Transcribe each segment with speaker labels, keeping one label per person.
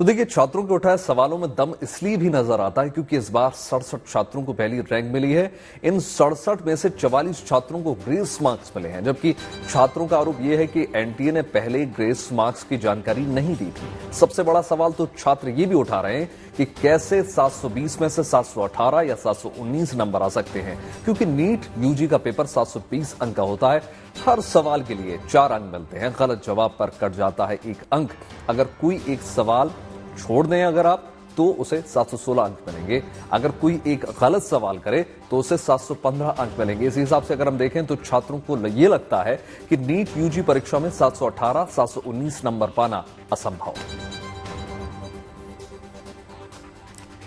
Speaker 1: तो देखिए, छात्रों के उठाए सवालों में दम इसलिए भी नजर आता है क्योंकि इस बार 67 छात्रों को पहली रैंक मिली है। इन 67 में से 44 छात्रों को ग्रेस मार्क्स मिले हैं, जबकि छात्रों का आरोप यह है कि एनटीए ने पहले ग्रेस मार्क्स की जानकारी नहीं दी थी। सबसे बड़ा सवाल तो छात्र ये भी उठा रहे हैं कि कैसे 720 में से 718 या 719 नंबर आ सकते हैं, क्योंकि नीट यूजी का पेपर 720 अंक का होता है। हर सवाल के लिए 4 अंक मिलते हैं। गलत जवाब पर कट जाता है 1 अंक। अगर कोई एक सवाल छोड़ दें अगर आप, तो उसे 716 अंक मिलेंगे। अगर कोई एक गलत सवाल करे तो उसे 715 अंक मिलेंगे। इस हिसाब से अगर हम देखें तो छात्रों को ये लगता है कि नीट यूजी परीक्षा में 718, 719 नंबर पाना असंभव।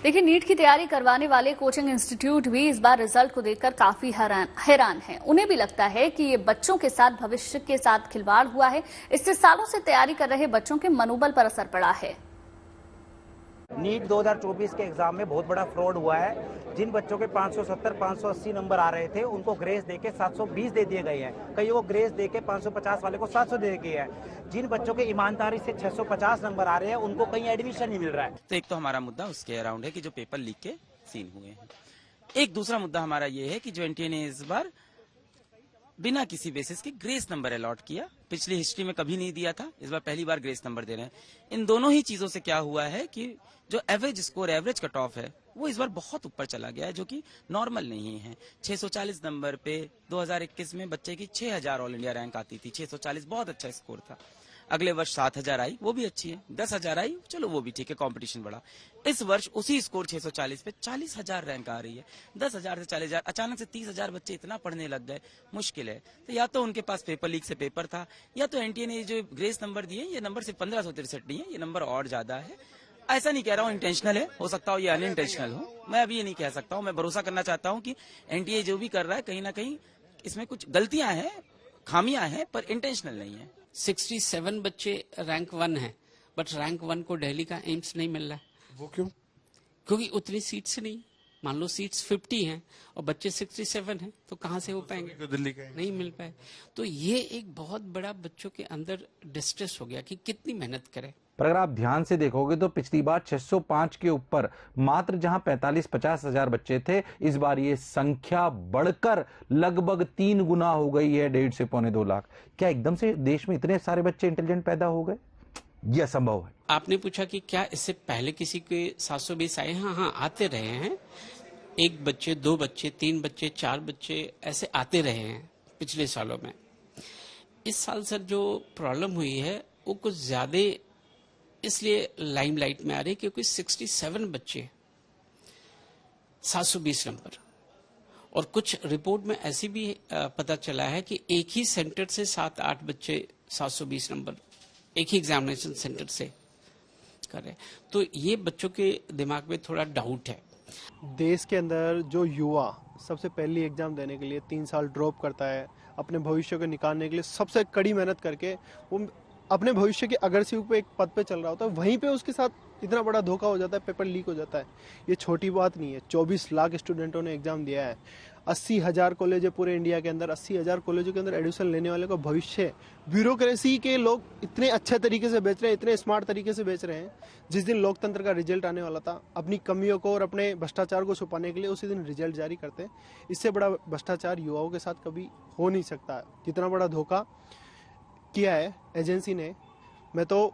Speaker 2: देखिए, नीट की तैयारी करवाने वाले कोचिंग इंस्टीट्यूट भी इस बार रिजल्ट को देखकर काफी हैरान हैं। उन्हें भी लगता है कि ये बच्चों के साथ भविष्य के साथ खिलवाड़ हुआ है। इससे सालों से तैयारी कर रहे बच्चों के मनोबल पर असर पड़ा है।
Speaker 3: नीट 2024 के एग्जाम में बहुत बड़ा फ्रॉड हुआ है। जिन बच्चों के 570, 580 नंबर आ रहे थे, उनको ग्रेस देके 720 दे दिए गए हैं। कई को ग्रेस देके 550 वाले को 700 दे दिए हैं। जिन बच्चों के ईमानदारी से 650 नंबर आ रहे हैं, उनको कहीं एडमिशन नहीं मिल रहा है।
Speaker 4: तो एक तो हमारा मुद्दा उसके अराउंड है कि जो पेपर लीक के सीन हुए हैं। एक दूसरा मुद्दा हमारा ये है कि जो एनटीए ने इस बार बिना किसी बेसिस के ग्रेस नंबर अलॉट किया। पिछली हिस्ट्री में कभी नहीं दिया था, इस बार पहली बार ग्रेस नंबर दे रहे हैं। इन दोनों ही चीजों से क्या हुआ है कि जो average score, average cut off है, वो इस बार बहुत ऊपर चला गया है, जो कि नॉर्मल नहीं है। 640 नंबर पे 2021 में बच्चे की 6000 ऑल इंडिया रैंक आती थी। 640 बहुत अच्छा स्कोर था। अगले वर्ष 7000 आई, वो भी अच्छी है। 10,000 आई, चलो वो भी ठीक है, कंपटीशन बढ़ा। इस वर्ष उसी स्कोर 640 पे 40,000 रैंक आ रही है। 10,000 से 40,000, अचानक से 30,000 बच्चे इतना पढ़ने लग गए, मुश्किल है। तो या तो उनके पास पेपर लीक से पेपर था, या तो एनटीए ने जो ग्रेस नंबर दिए, ये नंबर सिर्फ 1563 नहीं है, ये नंबर और ज्यादा है। ऐसा नहीं कह रहा हूँ इंटेंशनल है, हो सकता हो ये अनइंटेंशनल हो, मैं अभी ये नहीं कह सकता हूँ। मैं भरोसा करना चाहता हूँ कि एनटीए जो भी कर रहा है, कहीं ना कहीं इसमें कुछ गलतियां हैं, खामियां हैं, पर इंटेंशनल नहीं है।
Speaker 5: 67 बच्चे रैंक 1 हैं, बट रैंक 1 को दिल्ली का एम्स नहीं मिल रहा है।
Speaker 6: वो क्यों?
Speaker 5: क्योंकि उतनी सीट्स नहीं। मान लो सीट्स 50 हैं और बच्चे 67 हैं, तो कहाँ से हो पाएंगे?
Speaker 6: दिल्ली का
Speaker 5: नहीं मिल पाए। तो ये एक बहुत बड़ा बच्चों के अंदर डिस्ट्रेस हो गया कि कितनी मेहनत करें।
Speaker 7: पर अगर आप ध्यान से देखोगे तो पिछली बार 605 के ऊपर मात्र जहां 45-50 हजार बच्चे थे, इस बार ये संख्या बढ़कर लगभग 3 गुना हो गई है, 1.5 से पौने 2 लाख। क्या एकदम से देश में इतने सारे बच्चे इंटेलिजेंट पैदा हो गए? ये असंभव है।
Speaker 5: आपने पूछा कि क्या इससे पहले किसी के 720 आए? हाँ, आते रहे हैं। 1 बच्चे, 2 बच्चे, 3 बच्चे, 4 बच्चे ऐसे आते रहे हैं पिछले सालों में। इस साल सर जो प्रॉब्लम हुई है वो कुछ ज्यादा इसलिए लाइमलाइट में आ रही है क्योंकि 67 बच्चे 720 नंबर, और कुछ रिपोर्ट में ऐसी भी पता चला है कि एक ही सेंटर से 7-8 बच्चे 720 नंबर एक ही एग्जामिनेशन सेंटर से कर रहे हैं। तो ये बच्चों के दिमाग में थोड़ा डाउट है।
Speaker 6: देश के अंदर जो युवा सबसे पहली एग्जाम देने के लिए 3 साल ड्रॉप करता है, अपने भविष्य को निकालने के लिए सबसे कड़ी मेहनत करके वो अपने भविष्य के अग्रसिव पे एक पद पे चल रहा होता है, वहीं पे उसके साथ इतना बड़ा धोखा हो जाता है, पेपर लीक हो जाता है। ये छोटी बात नहीं है। 24 लाख स्टूडेंटों ने एग्जाम दिया है। 80,000 कॉलेज है पूरे इंडिया के अंदर। 80,000 कॉलेजों के अंदर एडमिशन लेने वाले का भविष्य, ब्यूरोक्रेसी के लोग इतने अच्छे तरीके से बेच रहे हैं, इतने स्मार्ट तरीके से बेच रहे हैं। जिस दिन लोकतंत्र का रिजल्ट आने वाला था, अपनी कमियों को और अपने भ्रष्टाचार को छुपाने के लिए उसी दिन रिजल्ट जारी करते हैं। इससे बड़ा भ्रष्टाचार युवाओं के साथ कभी हो नहीं सकता। जितना बड़ा धोखा किया है एजेंसी ने, मैं तो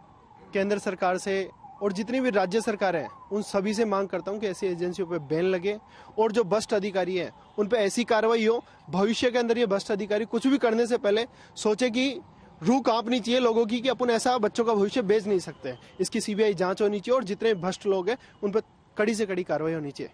Speaker 6: केंद्र सरकार से और जितनी भी राज्य सरकारें हैं उन सभी से मांग करता हूं कि ऐसी एजेंसियों पे बैन लगे, और जो भ्रष्ट अधिकारी हैं उन पे ऐसी कार्रवाई हो, भविष्य के अंदर ये भ्रष्ट अधिकारी कुछ भी करने से पहले सोचे कि रूह कांपनी चाहिए लोगों की कि अपन ऐसा बच्चों का भविष्य बेच नहीं सकते। इसकी सीबीआई जांच होनी चाहिए और जितने भ्रष्ट लोग हैं उन पर कड़ी से कड़ी कार्रवाई होनी चाहिए।